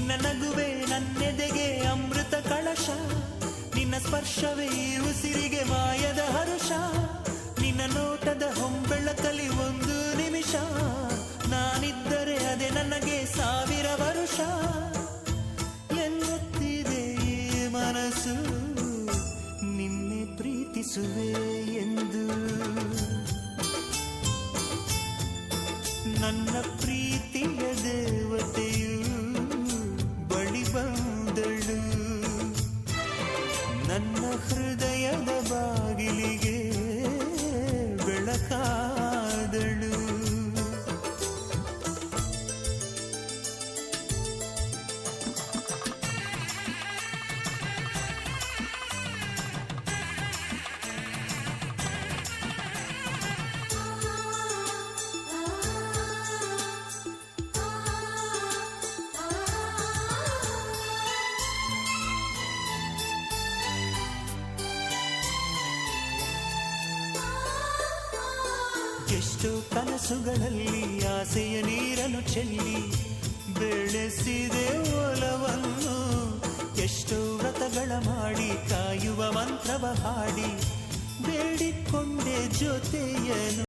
ನಿನ್ನ ನಗುವೆ ನನ್ನೆದೆಗೆ ಅಮೃತ ಕಳಶ, ನಿನ್ನ ಸ್ಪರ್ಶವೇ ಉಸಿರಿಗೆ ಮಾಯದ ಹರುಷ, ನಿನ್ನ ನೋಟದ ಹೊಂಬೆಳಕಲಿ ಒಂದು ನಿಮಿಷ, ನಾನಿದ್ದರೆ ಅದೇ ನನಗೆ 1000 ವರುಷ. ಎನ್ನುತ್ತಿದೆ ಈ ಮನಸ್ಸು ನಿನ್ನೆ ಪ್ರೀತಿಸುವೆ ಎಂದು. ನನ್ನ ಪ್ರೀತಿಯ ದೇವತೆಯು ಬಳಿ ಬಂದಳು, ನನ್ನ ಹೃದಯದ ಬಾಗಿಲಿಗೆ ಬೆಳಕಾದಳು. ಎಷ್ಟೋ ಕನಸುಗಳಲ್ಲಿ ಆಸೆಯ ನೀರನ್ನು ಚೆಲ್ಲಿ ಬೆಳೆಸಿದೆ ಒಲವನ್ನು, ಎಷ್ಟೋ ವ್ರತಗಳ ಮಾಡಿ ಕಾಯುವ ಮಂತ್ರವ ಹಾಡಿ ಬೇಡಿಕೊಂಡೆ ಜೊತೆಯನು.